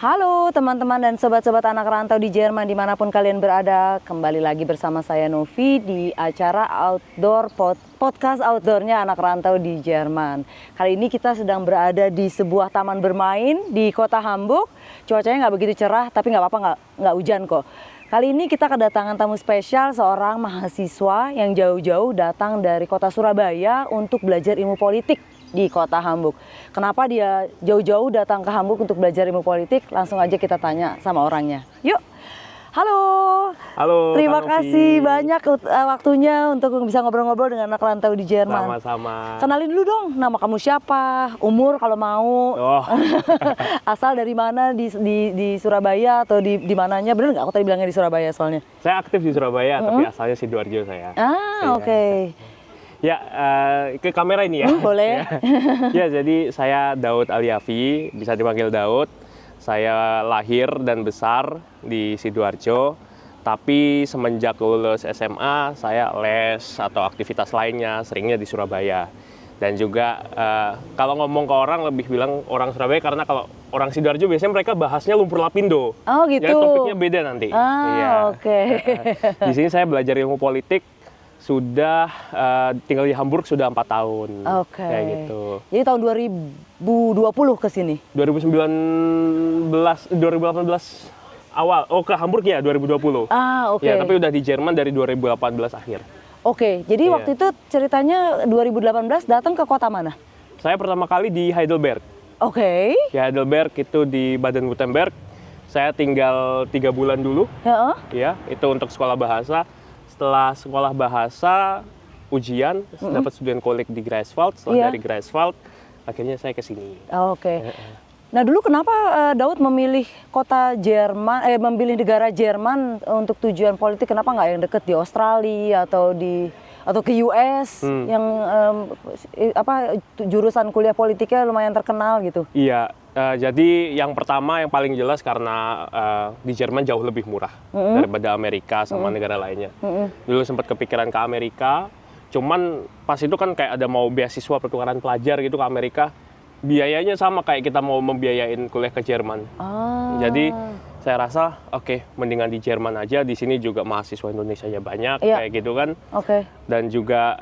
Halo teman-teman dan sobat-sobat anak rantau di Jerman dimanapun kalian berada. Kembali lagi bersama saya Novi di acara podcast outdoornya anak rantau di Jerman. Kali ini kita sedang berada di sebuah taman bermain di kota Hamburg. Cuacanya nggak begitu cerah tapi nggak apa-apa, nggak hujan kok. Kali ini kita kedatangan tamu spesial, seorang mahasiswa yang jauh-jauh datang dari kota Surabaya untuk belajar ilmu politik di kota Hamburg. Kenapa dia jauh-jauh datang ke Hamburg untuk belajar ilmu politik? Langsung aja kita tanya sama orangnya. Yuk, halo. Halo. Terima kasih banyak waktunya untuk bisa ngobrol-ngobrol dengan anak rantau di Jerman. Sama-sama. Kenalin dulu dong, nama kamu siapa? Umur kalau mau. Oh. Asal dari mana di Surabaya atau di mananya? Bener nggak aku tadi bilangnya di Surabaya soalnya? Saya aktif di Surabaya, tapi asalnya Sidoarjo saya. Ah, oke. Ya, ke kamera ini ya. Boleh. Ya, jadi saya Daud Aliafi, bisa dipanggil Daud. Saya lahir dan besar di Sidoarjo, tapi semenjak lulus SMA, saya les atau aktivitas lainnya seringnya di Surabaya. Dan juga kalau ngomong ke orang lebih bilang orang Surabaya, karena kalau orang Sidoarjo biasanya mereka bahasnya lumpur lapindo. Oh gitu. Ya, topiknya beda nanti. Ah, oke. Di sini saya belajar ilmu politik. Sudah tinggal di Hamburg sudah 4 tahun. Oke. Kayak gitu. Jadi tahun 2020 ke sini? 2018 awal. Oh, ke Hamburg ya 2020. Ah, oke. Ya, tapi udah di Jerman dari 2018 akhir. Oke, jadi waktu itu ceritanya 2018 datang ke kota mana? Saya pertama kali di Heidelberg. Oke. Di Heidelberg itu di Baden-Württemberg. Saya tinggal 3 bulan dulu. Ya, itu untuk sekolah bahasa. Setelah sekolah bahasa, ujian, dapat student colleague di Greifswald. Setelah dari Greifswald, akhirnya saya ke sini. Oke. Nah, dulu kenapa Daud memilih kota Jerman, memilih negara Jerman untuk tujuan politik? Kenapa nggak yang deket di Australia atau ke US yang jurusan kuliah politiknya lumayan terkenal gitu? Iya. Jadi yang pertama yang paling jelas karena di Jerman jauh lebih murah daripada Amerika sama negara lainnya. Dulu sempat kepikiran ke Amerika, cuman pas itu kan kayak ada mau beasiswa pertukaran pelajar gitu ke Amerika, biayanya sama kayak kita mau membiayain kuliah ke Jerman. Jadi saya rasa oke, mendingan di Jerman aja. Di sini juga mahasiswa Indonesia banyak kayak gitu kan. Dan juga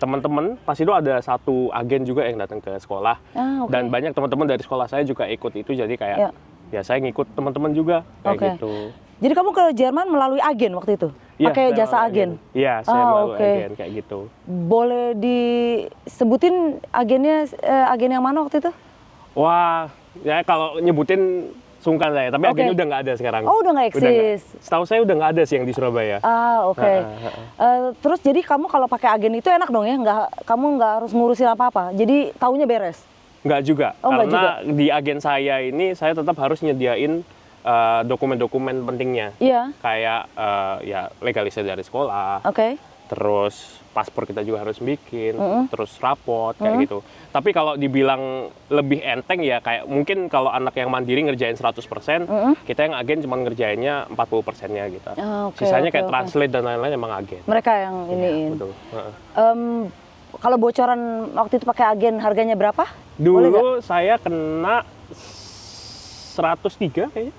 teman-teman pas itu ada satu agen juga yang datang ke sekolah, dan banyak teman-teman dari sekolah saya juga ikut itu, jadi kayak ya saya ngikut teman-teman juga kayak gitu. Jadi kamu ke Jerman melalui agen waktu itu? Pakai jasa agen? Iya, saya melalui agen kayak gitu. Boleh disebutin agennya, agen yang mana waktu itu? Wah, ya kalau nyebutin sungkan saya, tapi agennya udah nggak ada sekarang. Oh, udah nggak eksis? Setahu saya udah nggak ada sih yang di Surabaya. Oke. Terus jadi kamu kalau pakai agen itu enak dong ya? Kamu nggak harus ngurusin apa-apa, jadi taunya beres? Nggak juga, karena juga. di agen saya ini saya tetap harus nyediain dokumen-dokumen pentingnya. Kayak ya legalisasi dari sekolah. Terus paspor kita juga harus bikin, terus raport kayak gitu. Tapi kalau dibilang lebih enteng ya kayak mungkin kalau anak yang mandiri ngerjain 100%, kita yang agen cuma ngerjainnya 40%-nya gitu. Sisanya kayak translate dan lain-lain emang agen. Mereka yang iniin. Betul. Kalau bocoran waktu itu pakai agen harganya berapa? Dulu saya kena 103 kayaknya.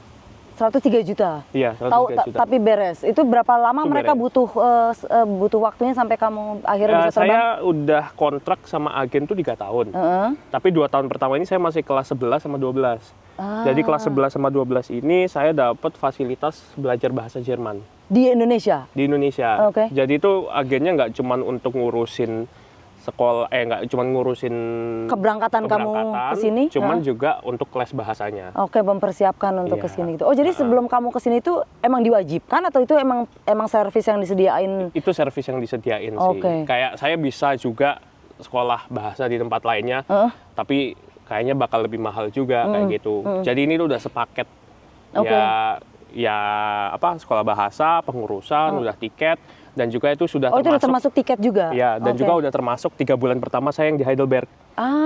103 juta? Iya, 103 juta. Tapi beres. Itu berapa lama mereka butuh waktunya sampai kamu akhirnya bisa terbang? Saya udah kontrak sama agen tuh 3 tahun. Tapi 2 tahun pertama ini saya masih kelas 11 sama 12. Jadi kelas 11 sama 12 ini saya dapat fasilitas belajar bahasa Jerman. Di Indonesia? Di Indonesia. Jadi itu agennya nggak cuma untuk ngurusin sekolah, nggak cuma ngurusin keberangkatan kamu ke sini, cuman juga untuk les bahasanya. Mempersiapkan untuk ke sini gitu. Oh, jadi sebelum kamu ke sini itu emang diwajibkan atau itu emang servis yang disediain? Itu servis yang disediain sih. Kayak saya bisa juga sekolah bahasa di tempat lainnya, tapi kayaknya bakal lebih mahal juga kayak gitu. Jadi ini udah sepaket. Ya sekolah bahasa, pengurusan, udah tiket. Dan juga itu sudah itu udah termasuk tiket juga? Ya, dan juga udah termasuk 3 bulan pertama saya yang di Heidelberg.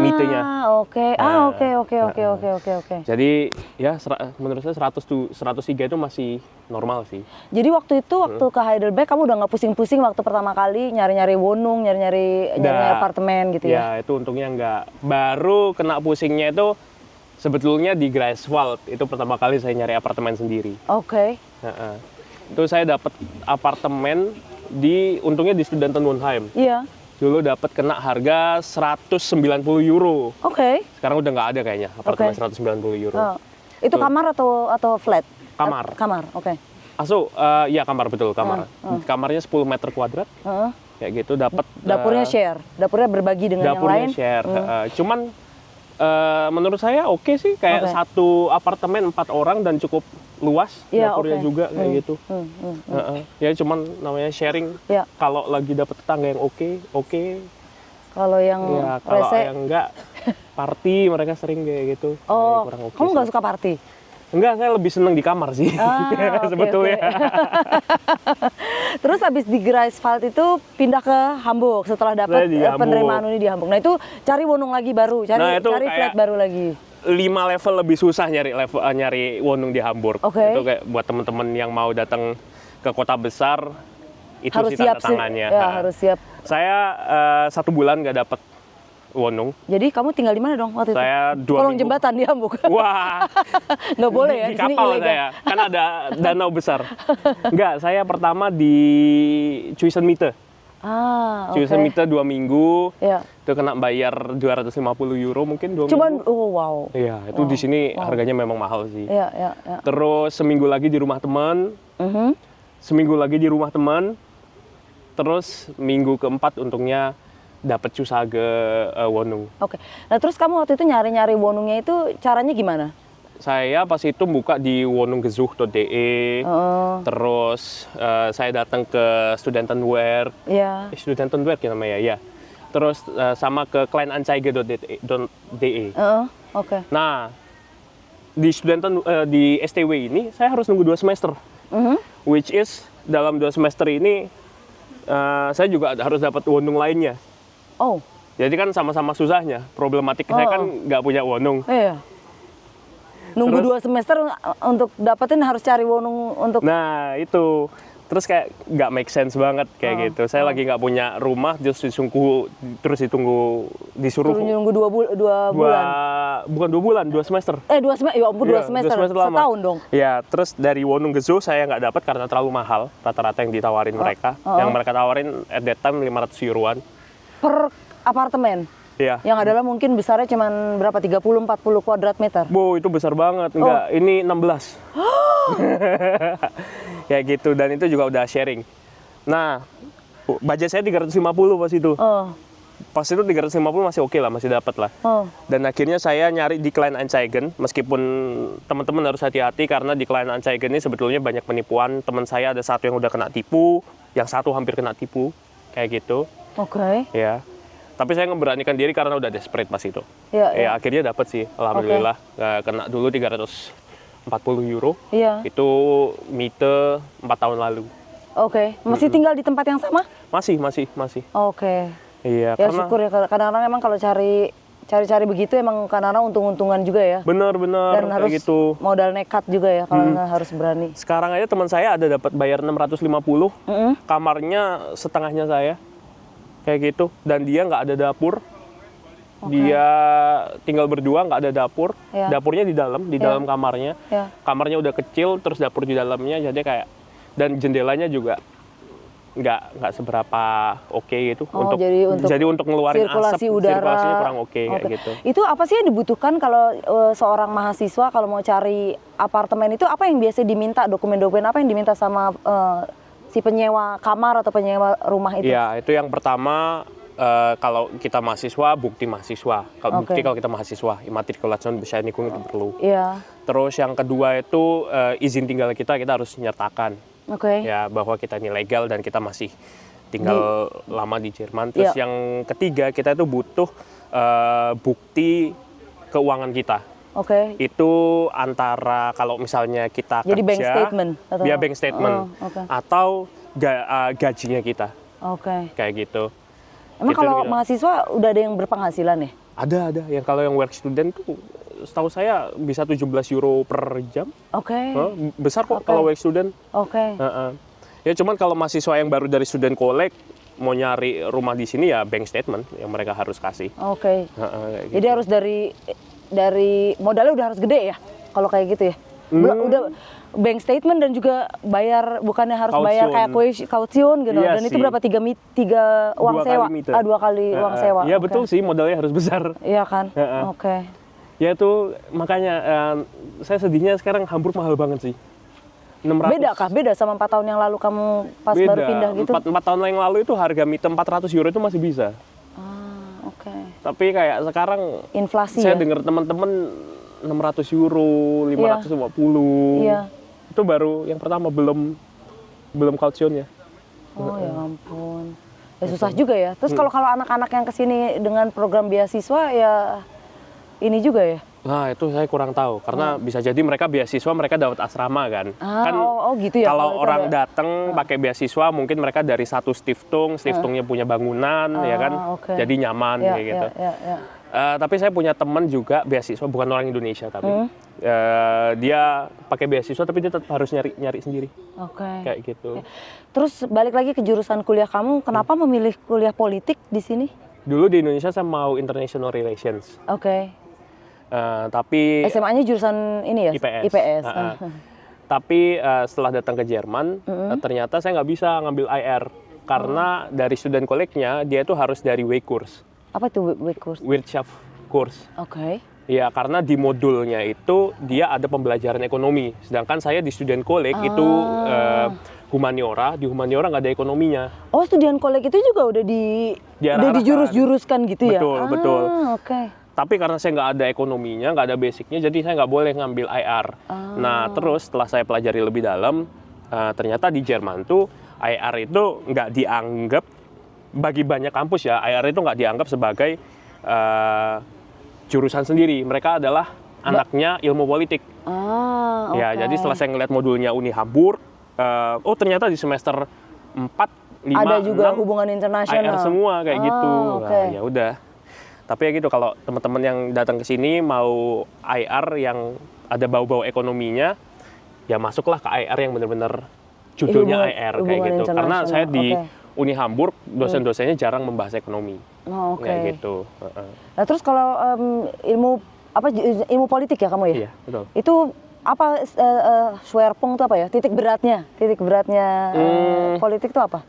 Mitenya. Oke. Jadi ya menurut saya 103 itu masih normal sih. Jadi waktu ke Heidelberg kamu udah nggak pusing-pusing waktu pertama kali nyari-nyari wohnung, nyari apartemen gitu ya? Ya, itu untungnya nggak. Baru kena pusingnya itu Sebetulnya di Greifswald itu pertama kali saya nyari apartemen sendiri. Oke. Itu saya dapat apartemen untungnya di Studentenwohnheim. Iya. Dulu dapat kena harga 190 euro. Oke. Sekarang udah nggak ada kayaknya apartemen Oke. 190 euro. Oh. Itu kamar atau flat? Kamar. Kamar, oke. Ya kamar betul kamar. Kamarnya 10 meter kuadrat. Heeh. Kayak gitu dapat. Dapurnya share, dapurnya berbagi dengan yang lain. Dapurnya share. Cuman menurut saya oke sih, kayak Oke. satu apartemen 4 orang dan cukup luas. Iya, Dapurnya oke. juga kayak gitu. Ya cuman namanya sharing. Ya. Kalau lagi dapet tetangga yang oke. Kalau yang Ya kalau rese, yang enggak party mereka sering kayak gitu. oh, Ya, kurang oke kamu sih. nggak suka party? Enggak, saya lebih seneng di kamar sih. Oke, Sebetulnya. oke. Terus habis di Greifswald itu pindah ke Hamburg setelah dapat Saya di Hamburg. penerimaan uni di Hamburg. Nah itu cari wonung lagi baru, Nah, itu cari flat kayak- baru lagi. 5 level lebih susah nyari wonung di Hamburg. Oke. Itu kayak buat teman-teman yang mau datang ke kota besar itu Harus sih tanda siap sih. tangannya. Ya, harus siap. Saya 1 bulan nggak dapat wonung. Jadi kamu tinggal di mana dong waktu itu? Saya 2 Kolong minggu. jembatan di Hamburg. Wah, Nggak boleh ya, di di sini kapal ilegal. saya. Kan ada danau besar. Enggak, saya pertama di Cuisenmiete. Ah, oke. Cuisenmiete 2 minggu. Ya. Itu kena bayar 250 euro mungkin 2 Cuman, minggu. oh wow. Iya, itu di sini harganya memang mahal sih. Ya, ya, ya. Terus seminggu lagi di rumah teman, Mhm. seminggu lagi di rumah teman, terus minggu keempat untungnya dapat Zusage wonung. Oke. Nah terus kamu waktu itu nyari-nyari wonungnya itu caranya gimana? Saya pas itu buka di wonunggezocht.de, terus saya datang ke Studentenwerk, Ya. Studentenwerk ya namanya ya. Terus sama ke kleinanzeige.de. Oke. Nah, di STW ini saya harus nunggu 2 semester. Which is dalam 2 semester ini saya juga harus dapat wonung lainnya. Oh, Jadi kan sama-sama susahnya. Problematik saya kan nggak punya wonung. iya. Nunggu Terus- 2 semester untuk dapetin harus cari wonung untuk Nah itu terus kayak nggak make sense banget kayak gitu. Saya lagi nggak punya rumah, disuruh suruh nunggu 2 bulan. bukan 2 bulan, 2 semester. 2 semester, ya ampun 2 Iya, semester, lama. setahun dong. Ya, terus dari Wonunggezocht saya nggak dapat karena terlalu mahal rata-rata yang ditawarin mereka. Yang mereka tawarin at that time 500 euroan. Per apartemen, Iya. yang adalah mungkin besarnya cuman berapa, 30-40 kuadrat meter. Bu, itu besar banget. Enggak, ini 16. Kayak gitu, dan itu juga udah sharing. Nah, budget saya 350 pas itu. Oh, Pas itu 350 masih oke lah, masih dapat lah. oh, Dan akhirnya saya nyari di Kleinanzeigen, meskipun teman-teman harus hati-hati karena di Kleinanzeigen ini sebetulnya banyak penipuan. Teman saya ada satu yang udah kena tipu, yang satu hampir kena tipu, kayak gitu. oke. Ya. Tapi saya ngeberanikan diri karena udah desperate pas itu. Ya, Ya, ya. akhirnya dapat sih, alhamdulillah. Kena dulu 340 euro. Iya. Itu Miete 4 tahun lalu. Oke, masih tinggal di tempat yang sama? Masih. Oke. Iya, Ya karena syukur ya, kadang-kadang emang kalau cari begitu emang kadang-kadang untung-untungan juga ya. benar-benar Dan kayak harus gitu. modal nekat juga ya, kalau nggak harus berani. Sekarang aja teman saya ada dapat bayar 650, kamarnya setengahnya saya. Kayak gitu, dan dia nggak ada dapur. Dia tinggal berdua, nggak ada dapur. Ya. Dapurnya di dalam kamarnya. Ya. Kamarnya udah kecil, terus dapur di dalamnya, jadi kayak, dan jendelanya juga nggak seberapa oke gitu. Oh, jadi untuk ngeluarin sirkulasi asap, udara. sirkulasinya kurang oke kayak Oke. gitu. Itu apa sih yang dibutuhkan kalau seorang mahasiswa kalau mau cari apartemen itu, apa yang biasa diminta, dokumen-dokumen apa yang diminta sama si penyewa kamar atau penyewa rumah itu? Iya, itu yang pertama, kalau kita mahasiswa, bukti mahasiswa. Oke. Kalau kita mahasiswa, Immatrikulationsbescheinigung itu perlu. Iya. Terus yang kedua itu izin tinggal kita harus nyertakan Oke. ya bahwa kita ini legal dan kita masih tinggal lama di Jerman. Terus Iya. yang ketiga kita itu butuh bukti keuangan kita. Oke. Itu antara kalau misalnya kita Jadi kerja, bank statement atau? ya bank statement, Oh, oke. atau gajinya kita Oke. kayak gitu. Emang Gitu, kalau gitu. mahasiswa udah ada yang berpenghasilan ya? Ada. Yang kalau yang work student tuh setahu saya bisa 17 euro per jam. Oke. Hah, besar kok Oke. kalau work student. Oke. Heeh. Ya cuman kalau mahasiswa yang baru dari student college mau nyari rumah di sini ya bank statement yang mereka harus kasih. Oke. Heeh, kayak Jadi gitu. harus dari dari modalnya udah harus gede ya kalau kayak gitu ya. Udah bank statement dan juga bayar, bukannya harus bayar kayak kaution gitu. Iya dan sih. itu berapa, tiga uang sewa? Dua kali uang sewa. Iya betul sih, modalnya harus besar. Iya kan? Oke. Ya itu makanya saya sedihnya sekarang Hamburg mahal banget sih. 600. Beda kah? Beda sama 4 tahun yang lalu kamu pas baru pindah gitu? 4 tahun yang lalu itu harga mie 400 euro itu masih bisa. Oke. Tapi kayak sekarang Inflasi saya ya? dengar teman-teman 600 euro, 550. Iya. Itu baru yang pertama, belum kautionnya. Oh ya ampun. Ya susah juga ya. Terus kalau anak-anak yang kesini dengan program beasiswa ya ini juga ya? Nah itu saya kurang tahu karena bisa jadi mereka beasiswa mereka dapat asrama kan. Gitu ya. Kalau orang datang pakai beasiswa mungkin mereka dari satu stiftungnya punya bangunan ya kan. Jadi nyaman kayak gitu. Tapi saya punya teman juga beasiswa, bukan orang Indonesia tapi dia pakai beasiswa tapi dia tetap harus nyari sendiri. Kayak gitu. Terus balik lagi ke jurusan kuliah kamu, kenapa memilih kuliah politik di sini? Dulu di Indonesia saya mau International Relations. Tapi SMA-nya jurusan ini ya? IPS. Tapi setelah datang ke Jerman, ternyata saya nggak bisa ngambil IR karena dari student college-nya dia itu harus dari W-Kurs. Apa itu W-Kurs? Wirtschaftskurs. Ya, karena di modulnya itu dia ada pembelajaran ekonomi. Sedangkan saya di student college itu humaniora, di humaniora nggak ada ekonominya. Oh, student college itu juga udah dijurus-juruskan gitu ya? Betul. Tapi karena saya nggak ada ekonominya, nggak ada basicnya, jadi saya nggak boleh ngambil IR. Nah, terus setelah saya pelajari lebih dalam, ternyata di Jerman tuh IR itu nggak dianggap, bagi banyak kampus ya, IR itu nggak dianggap sebagai jurusan sendiri. Mereka adalah anaknya ilmu politik. Ya, jadi setelah saya ngeliat modulnya Uni Hamburg, ternyata di semester 4, 5, ada juga 6, hubungan internasional. IR semua kayak gitu. Nah, ya udah. Tapi ya gitu, kalau teman-teman yang datang ke sini mau IR yang ada bau-bau ekonominya, ya masuklah ke IR yang benar-benar judulnya IR kayak gitu. Karena saya di Uni Hamburg, dosen-dosennya jarang membahas ekonomi. Kayak gitu. Nah, terus kalau ilmu politik ya kamu ya? Iya, betul. Itu apa Schwerpunkt itu apa ya? Titik beratnya politik itu apa?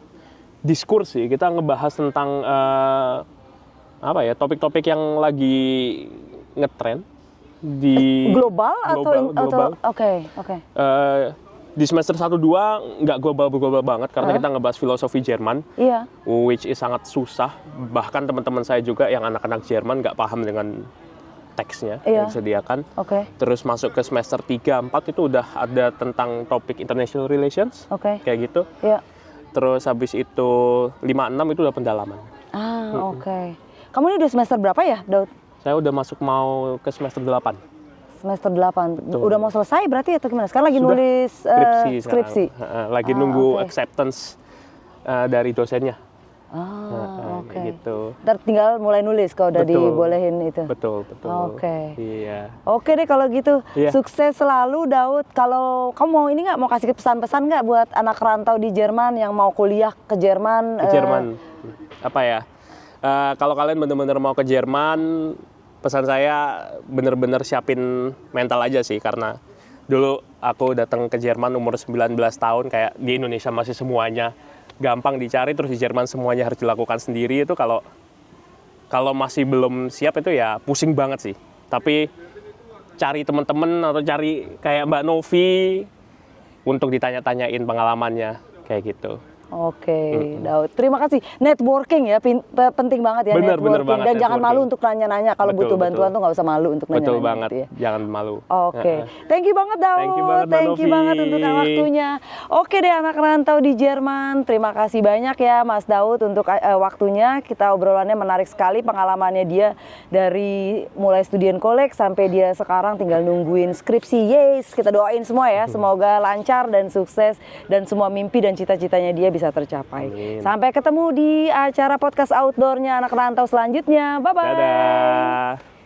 Diskurs sih, kita ngebahas tentang topik-topik yang lagi ngetren di global atau Oke. Di semester 1-2 nggak global banget karena kita ngebahas filosofi Jerman, which is sangat susah. Bahkan teman-teman saya juga yang anak-anak Jerman nggak paham dengan teksnya yang disediakan. Terus masuk ke semester 3-4 itu udah ada tentang topik international relations, kayak gitu. Terus habis itu 5-6 itu udah pendalaman. Kamu ini udah semester berapa ya, Daud? Saya udah mau ke semester 8. Semester 8. Betul. Udah mau selesai berarti atau gimana? Sekarang lagi sudah nulis skripsi. Lagi nunggu acceptance dari dosennya. Gitu. Ntar tinggal mulai nulis kalau udah dibolehin itu. Betul. Iya. Oke deh kalau gitu. Sukses selalu, Daud. Kalau kamu mau ini nggak, mau kasih pesan-pesan nggak buat anak rantau di Jerman yang mau kuliah ke Jerman? Apa ya? Kalau kalian benar-benar mau ke Jerman, pesan saya benar-benar siapin mental aja sih, karena dulu aku datang ke Jerman umur 19 tahun, kayak di Indonesia masih semuanya gampang dicari, terus di Jerman semuanya harus dilakukan sendiri. Itu kalau masih belum siap itu ya pusing banget sih. Tapi cari teman-teman atau cari kayak Mbak Novi untuk ditanya-tanyain pengalamannya kayak gitu. Daud, terima kasih. Networking ya, penting banget ya. Bener banget. Dan jangan malu untuk nanya-nanya. Kalau butuh bantuan tuh nggak usah malu untuk nanya-nanya. Betul banget, gitu ya. Jangan malu. Thank you banget, Daud. Thank you banget untuk waktunya. Deh anak rantau di Jerman, terima kasih banyak ya Mas Daud untuk waktunya. Kita obrolannya menarik sekali, pengalamannya dia dari mulai student college sampai dia sekarang tinggal nungguin skripsi. Yes, kita doain semua ya, semoga lancar dan sukses dan semua mimpi dan cita-citanya dia bisa tercapai. Amin. Sampai ketemu di acara podcast outdoornya anak rantau selanjutnya. Bye-bye. Dadah.